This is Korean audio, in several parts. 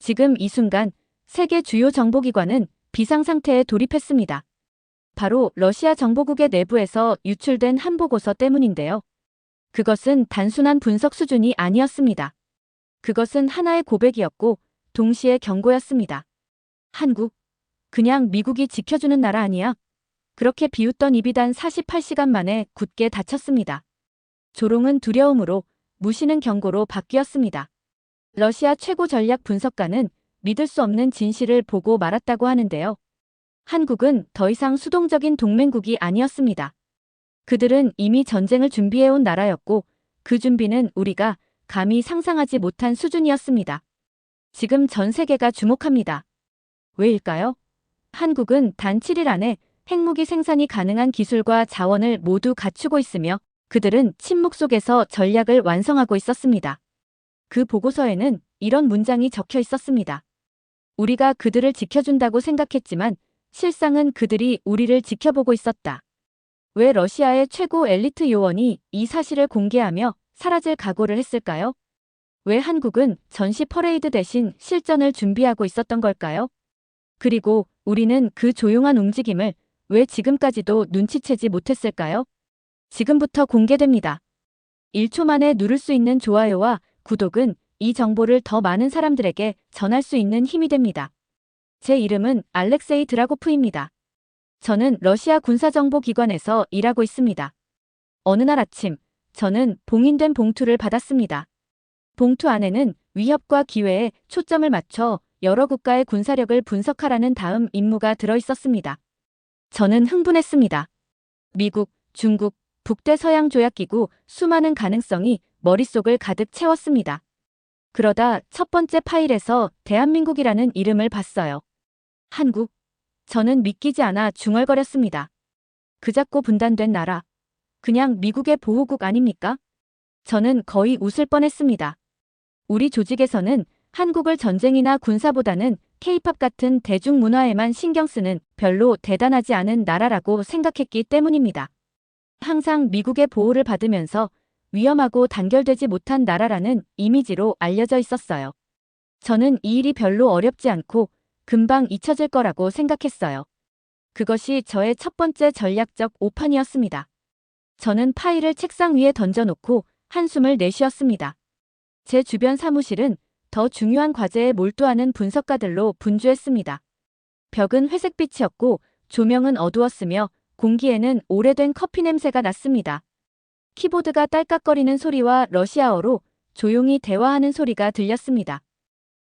지금 이 순간 세계 주요 정보기관은 비상상태에 돌입했습니다. 바로 러시아 정보국의 내부에서 유출된 한 보고서 때문인데요. 그것은 단순한 분석 수준이 아니었습니다. 그것은 하나의 고백이었고 동시에 경고였습니다. 한국, 그냥 미국이 지켜주는 나라 아니야. 그렇게 비웃던 입이 단 48시간 만에 굳게 닫혔습니다. 조롱은 두려움으로, 무시는 경고로 바뀌었습니다. 러시아 최고 전략 분석가는 믿을 수 없는 진실을 보고 말았다고 하는데요. 한국은 더 이상 수동적인 동맹국이 아니었습니다. 그들은 이미 전쟁을 준비해온 나라였고 그 준비는 우리가 감히 상상하지 못한 수준이었습니다. 지금 전 세계가 주목합니다. 왜일까요? 한국은 단 7일 안에 핵무기 생산이 가능한 기술과 자원을 모두 갖추고 있으며 그들은 침묵 속에서 전략을 완성하고 있었습니다. 그 보고서에는 이런 문장이 적혀 있었습니다. 우리가 그들을 지켜준다고 생각했지만 실상은 그들이 우리를 지켜보고 있었다. 왜 러시아의 최고 엘리트 요원이 이 사실을 공개하며 사라질 각오를 했을까요? 왜 한국은 전시 퍼레이드 대신 실전을 준비하고 있었던 걸까요? 그리고 우리는 그 조용한 움직임을 왜 지금까지도 눈치채지 못했을까요? 지금부터 공개됩니다. 1초 만에 누를 수 있는 좋아요와 구독은 이 정보를 더 많은 사람들에게 전할 수 있는 힘이 됩니다. 제 이름은 알렉세이 드라고프입니다. 저는 러시아 군사정보기관에서 일하고 있습니다. 어느 날 아침, 저는 봉인된 봉투를 받았습니다. 봉투 안에는 위협과 기회에 초점을 맞춰 여러 국가의 군사력을 분석하라는 다음 임무가 들어있었습니다. 저는 흥분했습니다. 미국, 중국, 북대서양조약기구 수많은 가능성이 머릿속을 가득 채웠습니다. 그러다 첫 번째 파일에서 대한민국이라는 이름을 봤어요. 한국. 저는 믿기지 않아 중얼거렸습니다. 그 작고 분단된 나라. 그냥 미국의 보호국 아닙니까? 저는 거의 웃을 뻔했습니다. 우리 조직에서는 한국을 전쟁이나 군사보다는 K-팝 같은 대중문화에만 신경 쓰는 별로 대단하지 않은 나라라고 생각했기 때문입니다. 항상 미국의 보호를 받으면서 위험하고 단결되지 못한 나라라는 이미지로 알려져 있었어요. 저는 이 일이 별로 어렵지 않고 금방 잊혀질 거라고 생각했어요. 그것이 저의 첫 번째 전략적 오판이었습니다. 저는 파일을 책상 위에 던져놓고 한숨을 내쉬었습니다. 제 주변 사무실은 더 중요한 과제에 몰두하는 분석가들로 분주했습니다. 벽은 회색빛이었고 조명은 어두웠으며 공기에는 오래된 커피 냄새가 났습니다. 키보드가 딸깍거리는 소리와 러시아어로 조용히 대화하는 소리가 들렸습니다.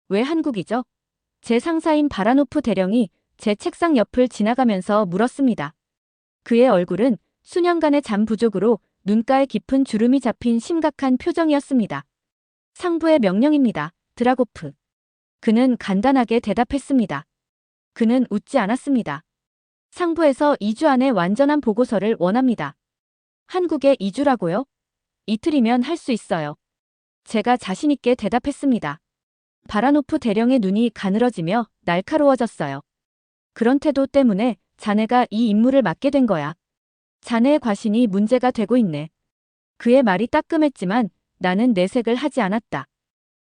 왜 한국이죠? 제 상사인 바라노프 대령이 제 책상 옆을 지나가면서 물었습니다. 그의 얼굴은 수년간의 잠 부족으로 눈가에 깊은 주름이 잡힌 심각한 표정이었습니다. 상부의 명령입니다. 드라고프. 그는 간단하게 대답했습니다. 그는 웃지 않았습니다. 상부에서 2주 안에 완전한 보고서를 원합니다. 한국에 2주라고요? 이틀이면 할 수 있어요. 제가 자신있게 대답했습니다. 바라노프 대령의 눈이 가늘어지며 날카로워졌어요. 그런 태도 때문에 자네가 이 임무를 맡게 된 거야. 자네의 과신이 문제가 되고 있네. 그의 말이 따끔했지만 나는 내색을 하지 않았다.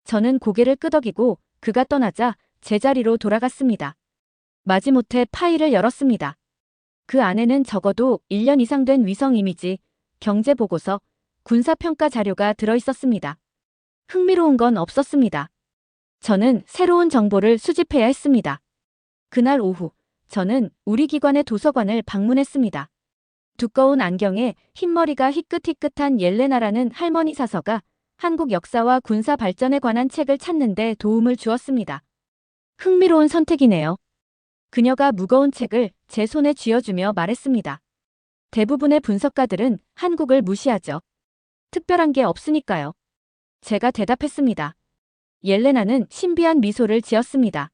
저는 고개를 끄덕이고 그가 떠나자 제자리로 돌아갔습니다. 마지못해 파일을 열었습니다. 그 안에는 적어도 1년 이상 된 위성 이미지, 경제보고서, 군사평가 자료가 들어있었습니다. 흥미로운 건 없었습니다. 저는 새로운 정보를 수집해야 했습니다. 그날 오후, 저는 우리 기관의 도서관을 방문했습니다. 두꺼운 안경에 흰머리가 희끗희끗한 옐레나라는 할머니 사서가 한국 역사와 군사 발전에 관한 책을 찾는 데 도움을 주었습니다. 흥미로운 선택이네요. 그녀가 무거운 책을 제 손에 쥐어주며 말했습니다. 대부분의 분석가들은 한국을 무시하죠. 특별한 게 없으니까요. 제가 대답했습니다. 옐레나는 신비한 미소를 지었습니다.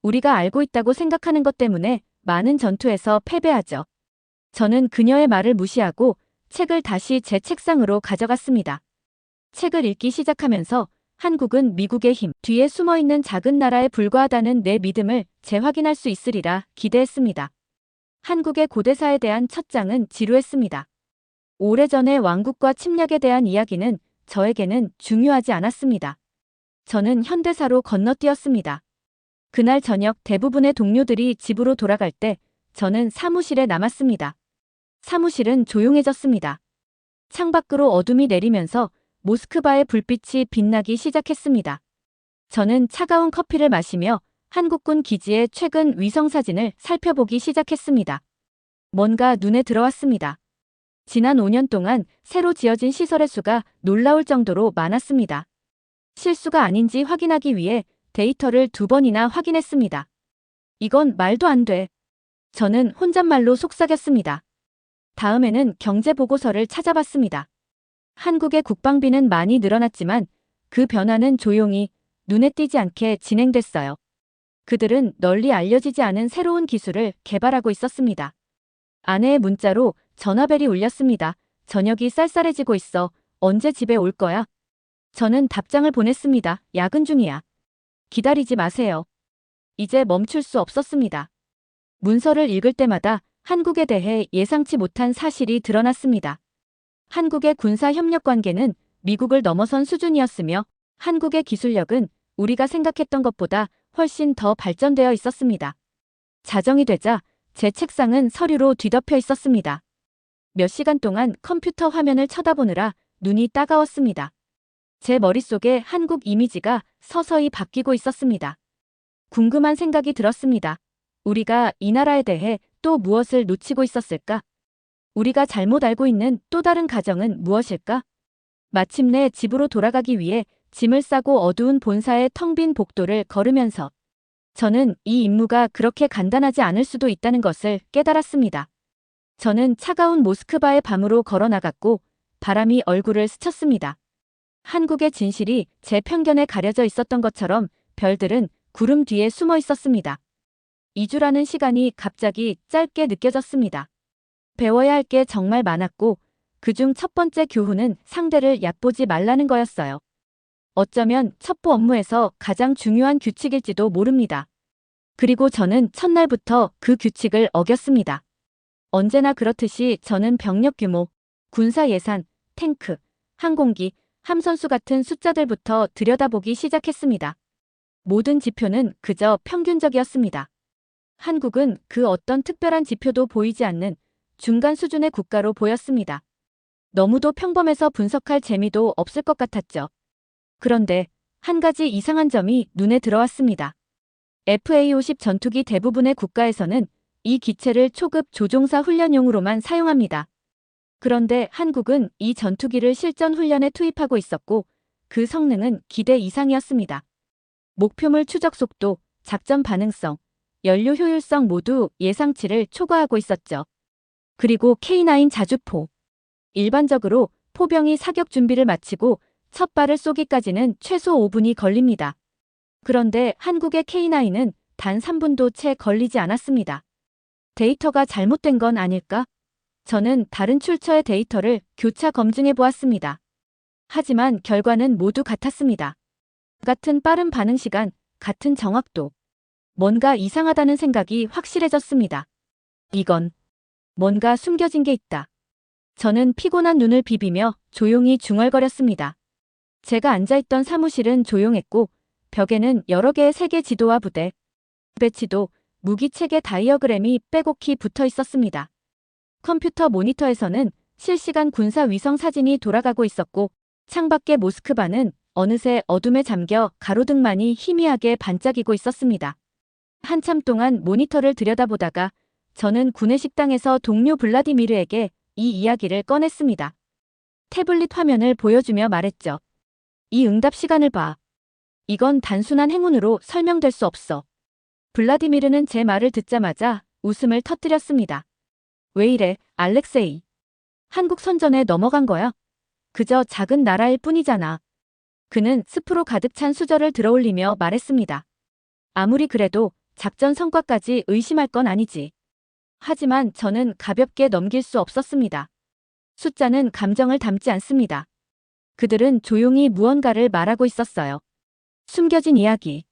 우리가 알고 있다고 생각하는 것 때문에 많은 전투에서 패배하죠. 저는 그녀의 말을 무시하고 책을 다시 제 책상으로 가져갔습니다. 책을 읽기 시작하면서 한국은 미국의 힘 뒤에 숨어있는 작은 나라에 불과하다는 내 믿음을 재확인할 수 있으리라 기대했습니다. 한국의 고대사에 대한 첫 장은 지루했습니다. 오래전의 왕국과 침략에 대한 이야기는 저에게는 중요하지 않았습니다. 저는 현대사로 건너뛰었습니다. 그날 저녁 대부분의 동료들이 집으로 돌아갈 때 저는 사무실에 남았습니다. 사무실은 조용해졌습니다. 창밖으로 어둠이 내리면서 모스크바의 불빛이 빛나기 시작했습니다. 저는 차가운 커피를 마시며 한국군 기지의 최근 위성사진을 살펴보기 시작했습니다. 뭔가 눈에 들어왔습니다. 지난 5년 동안 새로 지어진 시설의 수가 놀라울 정도로 많았습니다. 실수가 아닌지 확인하기 위해 데이터를 2번이나 확인했습니다. 이건 말도 안 돼. 저는 혼잣말로 속삭였습니다. 다음에는 경제보고서를 찾아봤습니다. 한국의 국방비는 많이 늘어났지만 그 변화는 조용히 눈에 띄지 않게 진행됐어요. 그들은 널리 알려지지 않은 새로운 기술을 개발하고 있었습니다. 아내의 문자로 전화벨이 울렸습니다. 저녁이 쌀쌀해지고 있어. 언제 집에 올 거야? 저는 답장을 보냈습니다. 야근 중이야. 기다리지 마세요. 이제 멈출 수 없었습니다. 문서를 읽을 때마다 한국에 대해 예상치 못한 사실이 드러났습니다. 한국의 군사 협력 관계는 미국을 넘어선 수준이었으며 한국의 기술력은 우리가 생각했던 것보다 훨씬 더 발전되어 있었습니다. 자정이 되자 제 책상은 서류로 뒤덮여 있었습니다. 몇 시간 동안 컴퓨터 화면을 쳐다보느라 눈이 따가웠습니다. 제 머릿속에 한국 이미지가 서서히 바뀌고 있었습니다. 궁금한 생각이 들었습니다. 우리가 이 나라에 대해 또 무엇을 놓치고 있었을까? 우리가 잘못 알고 있는 또 다른 가정은 무엇일까? 마침내 집으로 돌아가기 위해 짐을 싸고 어두운 본사의 텅 빈 복도를 걸으면서 저는 이 임무가 그렇게 간단하지 않을 수도 있다는 것을 깨달았습니다. 저는 차가운 모스크바의 밤으로 걸어나갔고 바람이 얼굴을 스쳤습니다. 한국의 진실이 제 편견에 가려져 있었던 것처럼 별들은 구름 뒤에 숨어 있었습니다. 2주라는 시간이 갑자기 짧게 느껴졌습니다. 배워야 할 게 정말 많았고 그중 첫 번째 교훈은 상대를 얕보지 말라는 거였어요. 어쩌면 첩보 업무에서 가장 중요한 규칙일지도 모릅니다. 그리고 저는 첫날부터 그 규칙을 어겼습니다. 언제나 그렇듯이 저는 병력 규모, 군사 예산, 탱크, 항공기, 함선수 같은 숫자들부터 들여다보기 시작했습니다. 모든 지표는 그저 평균적이었습니다. 한국은 그 어떤 특별한 지표도 보이지 않는 중간 수준의 국가로 보였습니다. 너무도 평범해서 분석할 재미도 없을 것 같았죠. 그런데 한 가지 이상한 점이 눈에 들어왔습니다. FA-50 전투기 대부분의 국가에서는 이 기체를 초급 조종사 훈련용으로만 사용합니다. 그런데 한국은 이 전투기를 실전 훈련에 투입하고 있었고 그 성능은 기대 이상이었습니다. 목표물 추적 속도, 작전 반응성, 연료 효율성 모두 예상치를 초과하고 있었죠. 그리고 K9 자주포. 일반적으로 포병이 사격 준비를 마치고 첫 발을 쏘기까지는 최소 5분이 걸립니다. 그런데 한국의 K9은 단 3분도 채 걸리지 않았습니다. 데이터가 잘못된 건 아닐까? 저는 다른 출처의 데이터를 교차 검증해 보았습니다. 하지만 결과는 모두 같았습니다. 같은 빠른 반응 시간, 같은 정확도. 뭔가 이상하다는 생각이 확실해졌습니다. 이건 뭔가 숨겨진 게 있다. 저는 피곤한 눈을 비비며 조용히 중얼거렸습니다. 제가 앉아있던 사무실은 조용했고 벽에는 여러 개의 세계 지도와 부대, 배치도, 무기체계 다이어그램이 빼곡히 붙어 있었습니다. 컴퓨터 모니터에서는 실시간 군사 위성 사진이 돌아가고 있었고 창밖의 모스크바는 어느새 어둠에 잠겨 가로등만이 희미하게 반짝이고 있었습니다. 한참 동안 모니터를 들여다보다가 저는 구내 식당에서 동료 블라디미르에게 이 이야기를 꺼냈습니다. 태블릿 화면을 보여주며 말했죠. 이 응답 시간을 봐. 이건 단순한 행운으로 설명될 수 없어. 블라디미르는 제 말을 듣자마자 웃음을 터뜨렸습니다. 왜 이래, 알렉세이. 한국 선전에 넘어간 거야? 그저 작은 나라일 뿐이잖아. 그는 스프로 가득 찬 수저를 들어올리며 말했습니다. 아무리 그래도 작전 성과까지 의심할 건 아니지. 하지만 저는 가볍게 넘길 수 없었습니다. 숫자는 감정을 담지 않습니다. 그들은 조용히 무언가를 말하고 있었어요. 숨겨진 이야기.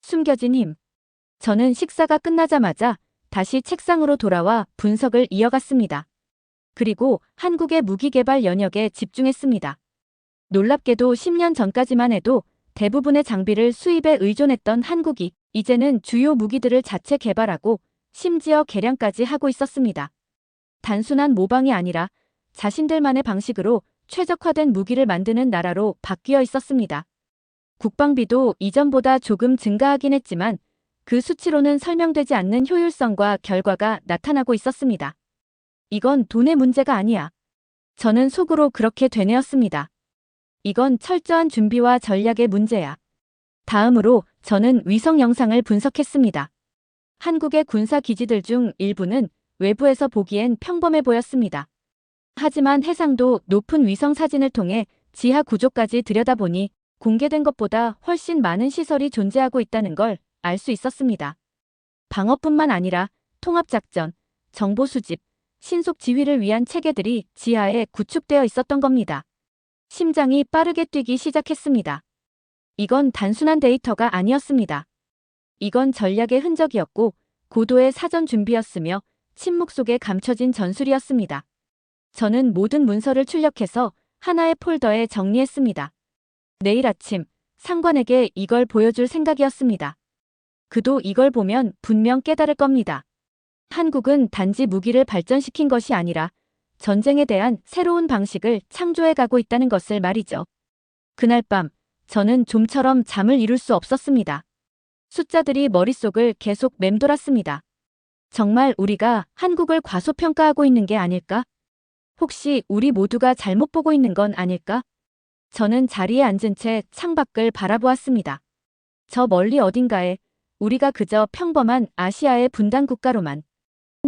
숨겨진 힘. 저는 식사가 끝나자마자 다시 책상으로 돌아와 분석을 이어갔습니다. 그리고 한국의 무기 개발 연역에 집중했습니다. 놀랍게도 10년 전까지만 해도 대부분의 장비를 수입에 의존했던 한국이 이제는 주요 무기들을 자체 개발하고 심지어 개량까지 하고 있었습니다. 단순한 모방이 아니라 자신들만의 방식으로 최적화된 무기를 만드는 나라로 바뀌어 있었습니다. 국방비도 이전보다 조금 증가하긴 했지만 그 수치로는 설명되지 않는 효율성과 결과가 나타나고 있었습니다. 이건 돈의 문제가 아니야. 저는 속으로 그렇게 되뇌었습니다. 이건 철저한 준비와 전략의 문제야. 다음으로 저는 위성 영상을 분석했습니다. 한국의 군사 기지들 중 일부는 외부에서 보기엔 평범해 보였습니다. 하지만 해상도 높은 위성 사진을 통해 지하 구조까지 들여다보니 공개된 것보다 훨씬 많은 시설이 존재하고 있다는 걸 알 수 있었습니다. 방어뿐만 아니라 통합작전, 정보 수집, 신속 지휘를 위한 체계들이 지하에 구축되어 있었던 겁니다. 심장이 빠르게 뛰기 시작했습니다. 이건 단순한 데이터가 아니었습니다. 이건 전략의 흔적이었고 고도의 사전 준비였으며 침묵 속에 감춰진 전술이었습니다. 저는 모든 문서를 출력해서 하나의 폴더에 정리했습니다. 내일 아침 상관에게 이걸 보여줄 생각이었습니다. 그도 이걸 보면 분명 깨달을 겁니다. 한국은 단지 무기를 발전시킨 것이 아니라 전쟁에 대한 새로운 방식을 창조해 가고 있다는 것을 말이죠. 그날 밤 저는 좀처럼 잠을 이룰 수 없었습니다. 숫자들이 머릿속을 계속 맴돌았습니다. 정말 우리가 한국을 과소평가하고 있는 게 아닐까? 혹시 우리 모두가 잘못 보고 있는 건 아닐까? 저는 자리에 앉은 채 창밖을 바라보았습니다. 저 멀리 어딘가에 우리가 그저 평범한 아시아의 분단 국가로만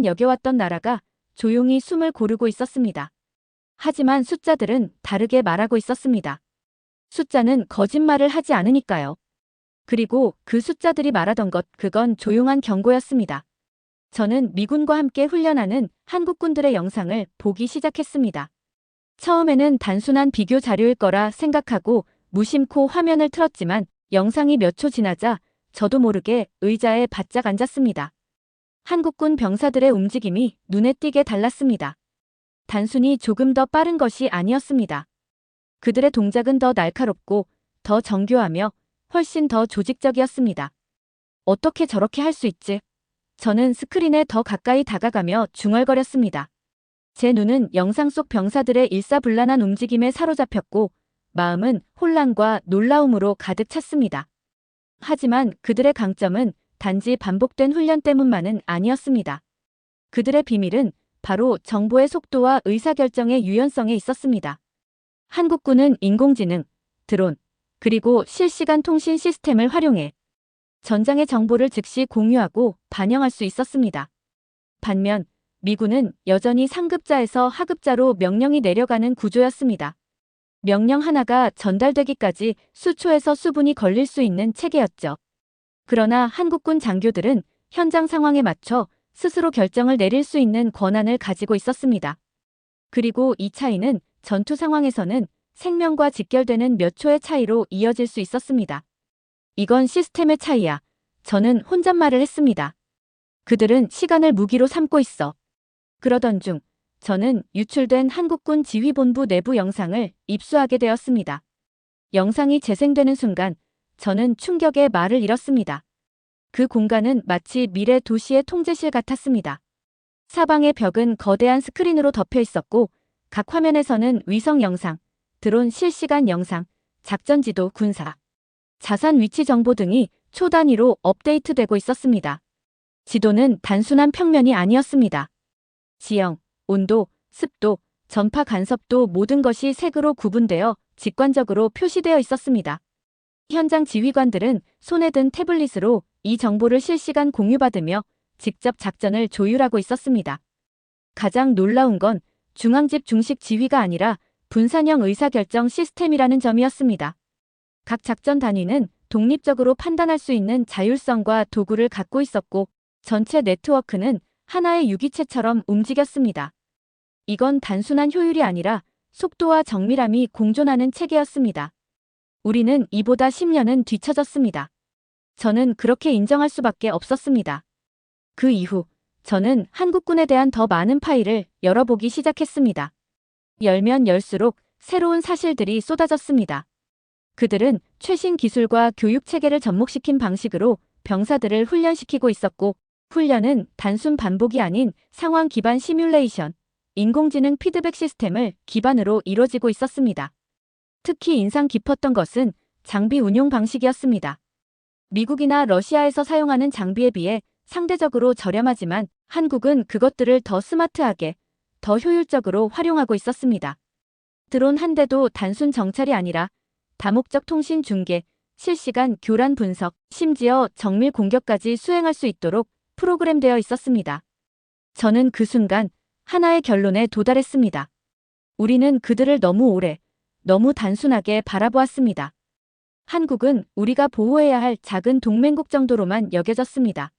여겨왔던 나라가 조용히 숨을 고르고 있었습니다. 하지만 숫자들은 다르게 말하고 있었습니다. 숫자는 거짓말을 하지 않으니까요. 그리고 그 숫자들이 말하던 것, 그건 조용한 경고였습니다. 저는 미군과 함께 훈련하는 한국군들의 영상을 보기 시작했습니다. 처음에는 단순한 비교 자료일 거라 생각하고 무심코 화면을 틀었지만 영상이 몇 초 지나자 저도 모르게 의자에 바짝 앉았습니다. 한국군 병사들의 움직임이 눈에 띄게 달랐습니다. 단순히 조금 더 빠른 것이 아니었습니다. 그들의 동작은 더 날카롭고 더 정교하며 훨씬 더 조직적이었습니다. 어떻게 저렇게 할 수 있지? 저는 스크린에 더 가까이 다가가며 중얼거렸습니다. 제 눈은 영상 속 병사들의 일사불란한 움직임에 사로잡혔고 마음은 혼란과 놀라움으로 가득 찼습니다. 하지만 그들의 강점은 단지 반복된 훈련 때문만은 아니었습니다. 그들의 비밀은 바로 정보의 속도와 의사결정의 유연성에 있었습니다. 한국군은 인공지능, 드론, 그리고 실시간 통신 시스템을 활용해 전장의 정보를 즉시 공유하고 반영할 수 있었습니다. 반면 미군은 여전히 상급자에서 하급자로 명령이 내려가는 구조였습니다. 명령 하나가 전달되기까지 수초에서 수분이 걸릴 수 있는 체계였죠. 그러나 한국군 장교들은 현장 상황에 맞춰 스스로 결정을 내릴 수 있는 권한을 가지고 있었습니다. 그리고 이 차이는 전투 상황에서는 생명과 직결되는 몇 초의 차이로 이어질 수 있었습니다. 이건 시스템의 차이야. 저는 혼잣말을 했습니다. 그들은 시간을 무기로 삼고 있어. 그러던 중 저는 유출된 한국군 지휘본부 내부 영상을 입수하게 되었습니다. 영상이 재생되는 순간 저는 충격의 말을 잃었습니다. 그 공간은 마치 미래 도시의 통제실 같았습니다. 사방의 벽은 거대한 스크린으로 덮여 있었고 각 화면에서는 위성 영상, 드론 실시간 영상, 작전 지도, 군사, 자산 위치 정보 등이 초 단위로 업데이트되고 있었습니다. 지도는 단순한 평면이 아니었습니다. 지형, 온도, 습도, 전파 간섭도 모든 것이 색으로 구분되어 직관적으로 표시되어 있었습니다. 현장 지휘관들은 손에 든 태블릿으로 이 정보를 실시간 공유받으며 직접 작전을 조율하고 있었습니다. 가장 놀라운 건 중앙집 중식 지휘가 아니라 분산형 의사결정 시스템이라는 점이었습니다. 각 작전 단위는 독립적으로 판단할 수 있는 자율성과 도구를 갖고 있었고 전체 네트워크는 하나의 유기체처럼 움직였습니다. 이건 단순한 효율이 아니라 속도와 정밀함이 공존하는 체계였습니다. 우리는 이보다 10년은 뒤처졌습니다. 저는 그렇게 인정할 수밖에 없었습니다. 그 이후 저는 한국군에 대한 더 많은 파일을 열어보기 시작했습니다. 열면 열수록 새로운 사실들이 쏟아졌습니다. 그들은 최신 기술과 교육 체계를 접목시킨 방식으로 병사들을 훈련시키고 있었고, 훈련은 단순 반복이 아닌 상황 기반 시뮬레이션, 인공지능 피드백 시스템을 기반으로 이루어지고 있었습니다. 특히 인상 깊었던 것은 장비 운용 방식이었습니다. 미국이나 러시아에서 사용하는 장비에 비해 상대적으로 저렴하지만 한국은 그것들을 더 스마트하게, 더 효율적으로 활용하고 있었습니다. 드론 한 대도 단순 정찰이 아니라 다목적 통신 중계, 실시간 교란 분석, 심지어 정밀 공격까지 수행할 수 있도록 프로그램되어 있었습니다. 저는 그 순간 하나의 결론에 도달했습니다. 우리는 그들을 너무 오래, 너무 단순하게 바라보았습니다. 한국은 우리가 보호해야 할 작은 동맹국 정도로만 여겨졌습니다.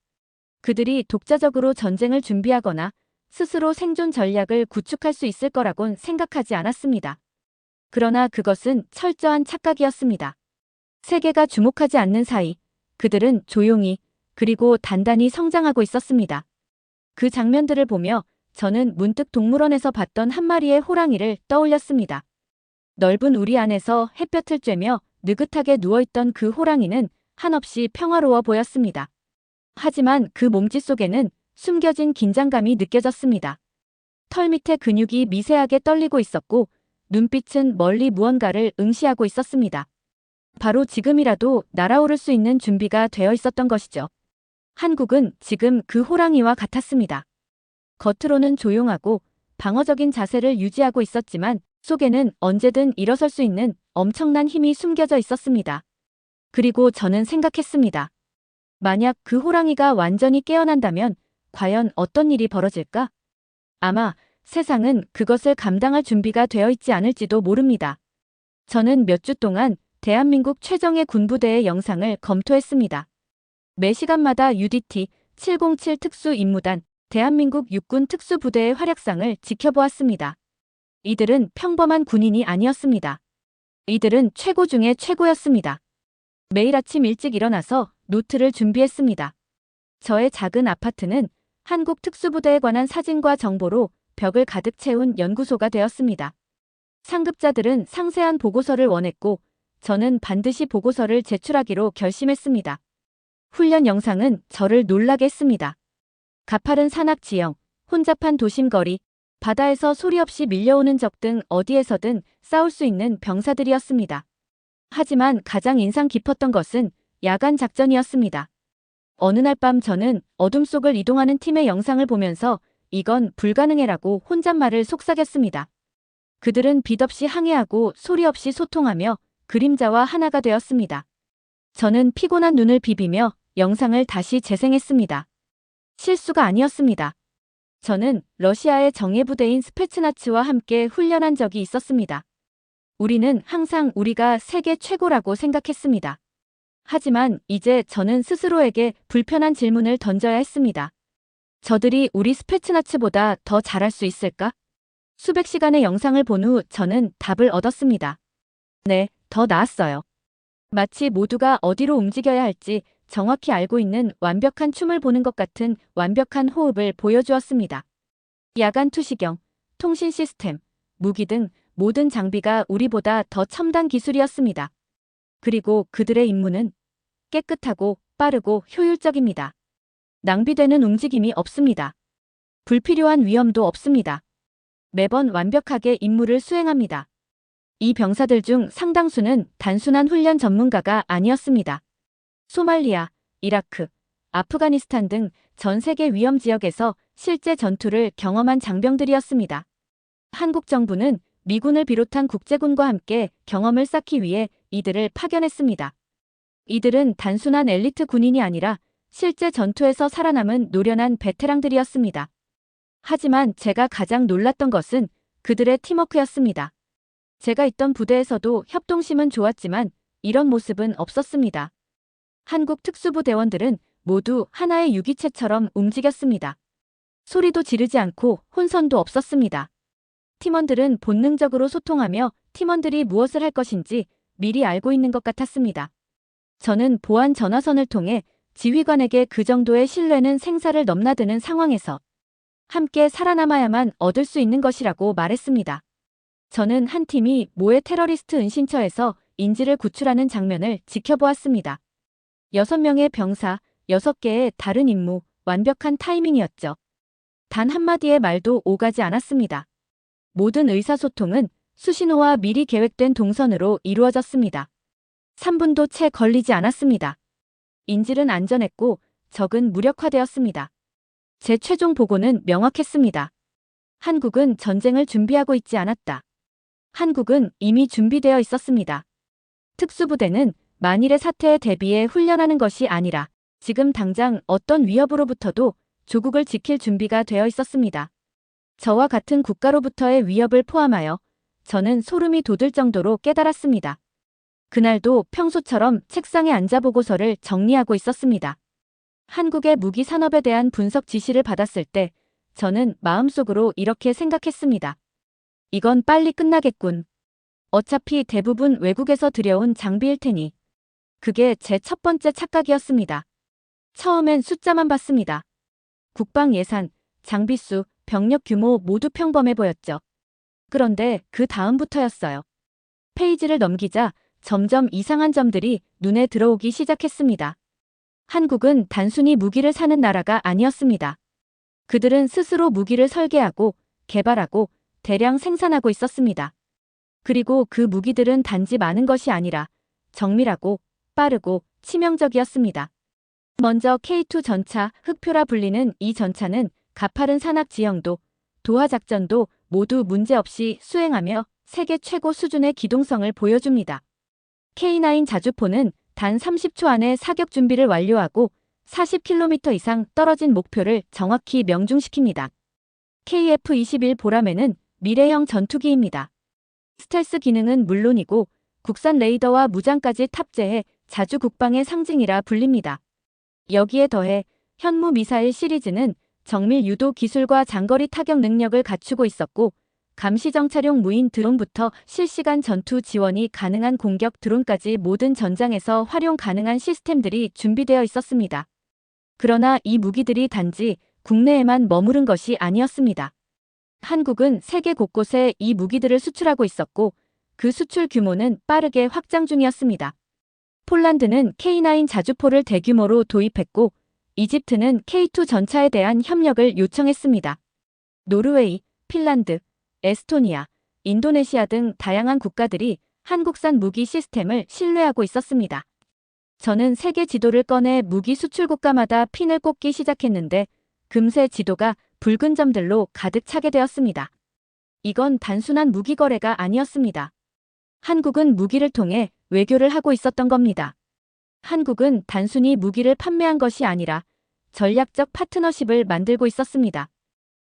그들이 독자적으로 전쟁을 준비하거나 스스로 생존 전략을 구축할 수 있을 거라곤 생각하지 않았습니다. 그러나 그것은 철저한 착각이었습니다. 세계가 주목하지 않는 사이 그들은 조용히 그리고 단단히 성장하고 있었습니다. 그 장면들을 보며 저는 문득 동물원에서 봤던 한 마리의 호랑이를 떠올렸습니다. 넓은 우리 안에서 햇볕을 쬐며 느긋하게 누워있던 그 호랑이는 한없이 평화로워 보였습니다. 하지만 그 몸짓 속에는 숨겨진 긴장감이 느껴졌습니다. 털 밑에 근육이 미세하게 떨리고 있었고 눈빛은 멀리 무언가를 응시하고 있었습니다. 바로 지금이라도 날아오를 수 있는 준비가 되어 있었던 것이죠. 한국은 지금 그 호랑이와 같았습니다. 겉으로는 조용하고 방어적인 자세를 유지하고 있었지만 속에는 언제든 일어설 수 있는 엄청난 힘이 숨겨져 있었습니다. 그리고 저는 생각했습니다. 만약 그 호랑이가 완전히 깨어난다면 과연 어떤 일이 벌어질까? 아마 세상은 그것을 감당할 준비가 되어 있지 않을지도 모릅니다. 저는 몇 주 동안 대한민국 최정예 군부대의 영상을 검토했습니다. 매 시간마다 UDT 707 특수 임무단, 대한민국 육군 특수부대의 활약상을 지켜보았습니다. 이들은 평범한 군인이 아니었습니다. 이들은 최고 중에 최고였습니다. 매일 아침 일찍 일어나서 노트를 준비했습니다. 저의 작은 아파트는 한국 특수부대에 관한 사진과 정보로 벽을 가득 채운 연구소가 되었습니다. 상급자들은 상세한 보고서를 원했고 저는 반드시 보고서를 제출하기로 결심했습니다. 훈련 영상은 저를 놀라게 했습니다. 가파른 산악 지형, 혼잡한 도심 거리, 바다에서 소리 없이 밀려오는 적 등 어디에서든 싸울 수 있는 병사들이었습니다. 하지만 가장 인상 깊었던 것은 야간 작전이었습니다. 어느 날 밤 저는 어둠 속을 이동하는 팀의 영상을 보면서 이건 불가능해라고 혼잣말을 속삭였습니다. 그들은 빛 없이 항해하고 소리 없이 소통하며 그림자와 하나가 되었습니다. 저는 피곤한 눈을 비비며 영상을 다시 재생했습니다. 실수가 아니었습니다. 저는 러시아의 정예부대인 스페츠나츠와 함께 훈련한 적이 있었습니다. 우리는 항상 우리가 세계 최고라고 생각했습니다. 하지만 이제 저는 스스로에게 불편한 질문을 던져야 했습니다. 저들이 우리 스페츠나츠보다 더 잘할 수 있을까? 수백 시간의 영상을 본 후 저는 답을 얻었습니다. 네, 더 나았어요. 마치 모두가 어디로 움직여야 할지 정확히 알고 있는 완벽한 춤을 보는 것 같은 완벽한 호흡을 보여주었습니다. 야간 투시경, 통신 시스템, 무기 등 모든 장비가 우리보다 더 첨단 기술이었습니다. 그리고 그들의 임무는 깨끗하고 빠르고 효율적입니다. 낭비되는 움직임이 없습니다. 불필요한 위험도 없습니다. 매번 완벽하게 임무를 수행합니다. 이 병사들 중 상당수는 단순한 훈련 전문가가 아니었습니다. 소말리아, 이라크, 아프가니스탄 등 전 세계 위험 지역에서 실제 전투를 경험한 장병들이었습니다. 한국 정부는 미군을 비롯한 국제군과 함께 경험을 쌓기 위해 이들을 파견했습니다. 이들은 단순한 엘리트 군인이 아니라 실제 전투에서 살아남은 노련한 베테랑들이었습니다. 하지만 제가 가장 놀랐던 것은 그들의 팀워크였습니다. 제가 있던 부대에서도 협동심은 좋았지만 이런 모습은 없었습니다. 한국 특수부대원들은 모두 하나의 유기체처럼 움직였습니다. 소리도 지르지 않고 혼선도 없었습니다. 팀원들은 본능적으로 소통하며 팀원들이 무엇을 할 것인지 미리 알고 있는 것 같았습니다. 저는 보안 전화선을 통해 지휘관에게 그 정도의 신뢰는 생사를 넘나드는 상황에서 함께 살아남아야만 얻을 수 있는 것이라고 말했습니다. 저는 한 팀이 모의 테러리스트 은신처에서 인지를 구출하는 장면을 지켜보았습니다. 6명의 병사, 6개의 다른 임무, 완벽한 타이밍이었죠. 단 한마디의 말도 오가지 않았습니다. 모든 의사소통은 수신호와 미리 계획된 동선으로 이루어졌습니다. 3분도 채 걸리지 않았습니다. 인질은 안전했고 적은 무력화되었습니다. 제 최종 보고는 명확했습니다. 한국은 전쟁을 준비하고 있지 않았다. 한국은 이미 준비되어 있었습니다. 특수부대는 만일의 사태에 대비해 훈련하는 것이 아니라 지금 당장 어떤 위협으로부터도 조국을 지킬 준비가 되어 있었습니다. 저와 같은 국가로부터의 위협을 포함하여 저는 소름이 돋을 정도로 깨달았습니다. 그날도 평소처럼 책상에 앉아 보고서를 정리하고 있었습니다. 한국의 무기 산업에 대한 분석 지시를 받았을 때 저는 마음속으로 이렇게 생각했습니다. 이건 빨리 끝나겠군. 어차피 대부분 외국에서 들여온 장비일 테니. 그게 제 첫 번째 착각이었습니다. 처음엔 숫자만 봤습니다. 국방 예산, 장비수, 병력 규모 모두 평범해 보였죠. 그런데 그 다음부터였어요. 페이지를 넘기자 점점 이상한 점들이 눈에 들어오기 시작했습니다. 한국은 단순히 무기를 사는 나라가 아니었습니다. 그들은 스스로 무기를 설계하고 개발하고 대량 생산하고 있었습니다. 그리고 그 무기들은 단지 많은 것이 아니라 정밀하고 빠르고 치명적이었습니다. 먼저 K2 전차, 흑표라 불리는 이 전차는 가파른 산악 지형도, 도하 작전도 모두 문제없이 수행하며 세계 최고 수준의 기동성을 보여줍니다. K9 자주포는 단 30초 안에 사격 준비를 완료하고 40km 이상 떨어진 목표를 정확히 명중시킵니다. KF-21 보라매는 미래형 전투기입니다. 스텔스 기능은 물론이고 국산 레이더와 무장까지 탑재해 자주 국방의 상징이라 불립니다. 여기에 더해 현무 미사일 시리즈는 정밀 유도 기술과 장거리 타격 능력을 갖추고 있었고 감시정찰용 무인 드론부터 실시간 전투 지원이 가능한 공격 드론까지 모든 전장에서 활용 가능한 시스템들이 준비되어 있었습니다. 그러나 이 무기들이 단지 국내에만 머무른 것이 아니었습니다. 한국은 세계 곳곳에 이 무기들을 수출하고 있었고 그 수출 규모는 빠르게 확장 중이었습니다. 폴란드는 K9 자주포를 대규모로 도입했고 이집트는 K2 전차에 대한 협력을 요청했습니다. 노르웨이, 핀란드, 에스토니아, 인도네시아 등 다양한 국가들이 한국산 무기 시스템을 신뢰하고 있었습니다. 저는 세계 지도를 꺼내 무기 수출 국가마다 핀을 꽂기 시작했는데 금세 지도가 붉은 점들로 가득 차게 되었습니다. 이건 단순한 무기 거래가 아니었습니다. 한국은 무기를 통해 외교를 하고 있었던 겁니다. 한국은 단순히 무기를 판매한 것이 아니라 전략적 파트너십을 만들고 있었습니다.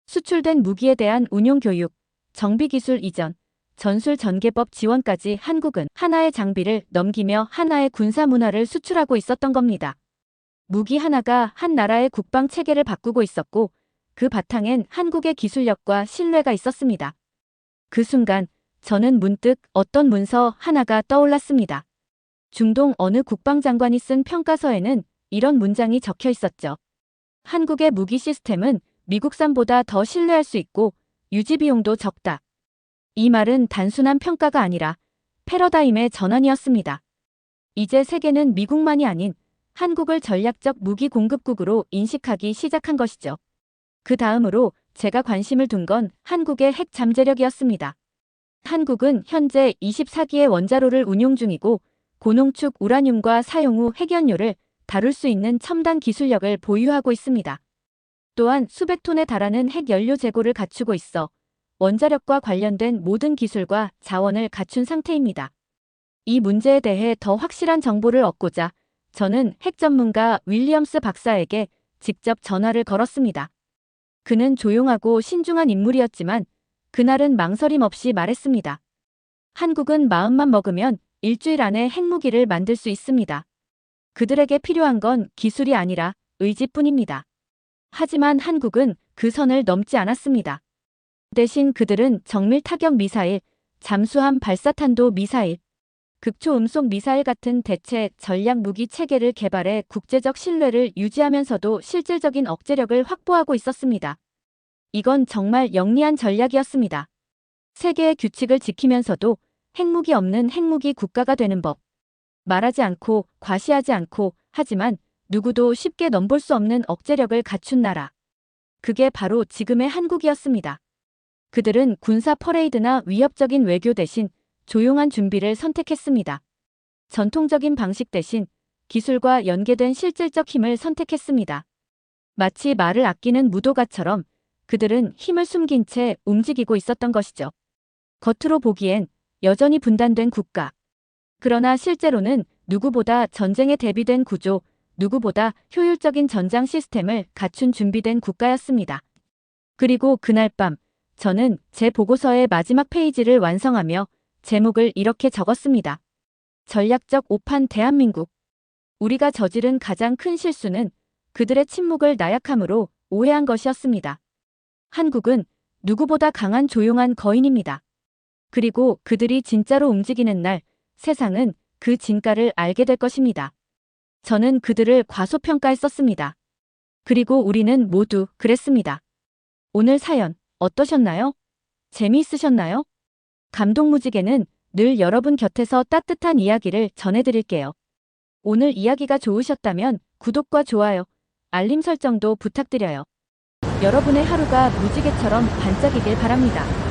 수출된 무기에 대한 운용 교육, 정비 기술 이전, 전술 전개법 지원까지 한국은 하나의 장비를 넘기며 하나의 군사 문화를 수출하고 있었던 겁니다. 무기 하나가 한 나라의 국방 체계를 바꾸고 있었고 그 바탕엔 한국의 기술력과 신뢰가 있었습니다. 그 순간 저는 문득 어떤 문서 하나가 떠올랐습니다. 중동 어느 국방장관이 쓴 평가서에는 이런 문장이 적혀 있었죠. 한국의 무기 시스템은 미국산보다 더 신뢰할 수 있고 유지 비용도 적다. 이 말은 단순한 평가가 아니라 패러다임의 전환이었습니다. 이제 세계는 미국만이 아닌 한국을 전략적 무기 공급국으로 인식하기 시작한 것이죠. 그 다음으로 제가 관심을 둔 건 한국의 핵 잠재력이었습니다. 한국은 현재 24기의 원자로를 운용 중이고 고농축 우라늄과 사용 후 핵연료를 다룰 수 있는 첨단 기술력을 보유하고 있습니다. 또한 수백 톤에 달하는 핵연료 재고를 갖추고 있어 원자력과 관련된 모든 기술과 자원을 갖춘 상태입니다. 이 문제에 대해 더 확실한 정보를 얻고자 저는 핵 전문가 윌리엄스 박사에게 직접 전화를 걸었습니다. 그는 조용하고 신중한 인물이었지만 그날은 망설임 없이 말했습니다. 한국은 마음만 먹으면 일주일 안에 핵무기를 만들 수 있습니다. 그들에게 필요한 건 기술이 아니라 의지뿐입니다. 하지만 한국은 그 선을 넘지 않았습니다. 대신 그들은 정밀 타격 미사일, 잠수함 발사탄도 미사일, 극초음속 미사일 같은 대체 전략 무기 체계를 개발해 국제적 신뢰를 유지하면서도 실질적인 억제력을 확보하고 있었습니다. 이건 정말 영리한 전략이었습니다. 세계의 규칙을 지키면서도 핵무기 없는 핵무기 국가가 되는 법. 말하지 않고 과시하지 않고 하지만 누구도 쉽게 넘볼 수 없는 억제력을 갖춘 나라. 그게 바로 지금의 한국이었습니다. 그들은 군사 퍼레이드나 위협적인 외교 대신 조용한 준비를 선택했습니다. 전통적인 방식 대신 기술과 연계된 실질적 힘을 선택했습니다. 마치 말을 아끼는 무도가처럼 그들은 힘을 숨긴 채 움직이고 있었던 것이죠. 겉으로 보기엔 여전히 분단된 국가. 그러나 실제로는 누구보다 전쟁에 대비된 구조, 누구보다 효율적인 전장 시스템을 갖춘 준비된 국가였습니다. 그리고 그날 밤, 저는 제 보고서의 마지막 페이지를 완성하며 제목을 이렇게 적었습니다. 전략적 오판 대한민국. 우리가 저지른 가장 큰 실수는 그들의 침묵을 나약함으로 오해한 것이었습니다. 한국은 누구보다 강한 조용한 거인입니다. 그리고 그들이 진짜로 움직이는 날, 세상은 그 진가를 알게 될 것입니다. 저는 그들을 과소평가했었습니다. 그리고 우리는 모두 그랬습니다. 오늘 사연 어떠셨나요? 재미있으셨나요? 감동무지개는 늘 여러분 곁에서 따뜻한 이야기를 전해드릴게요. 오늘 이야기가 좋으셨다면 구독과 좋아요, 알림 설정도 부탁드려요. 여러분의 하루가 무지개처럼 반짝이길 바랍니다.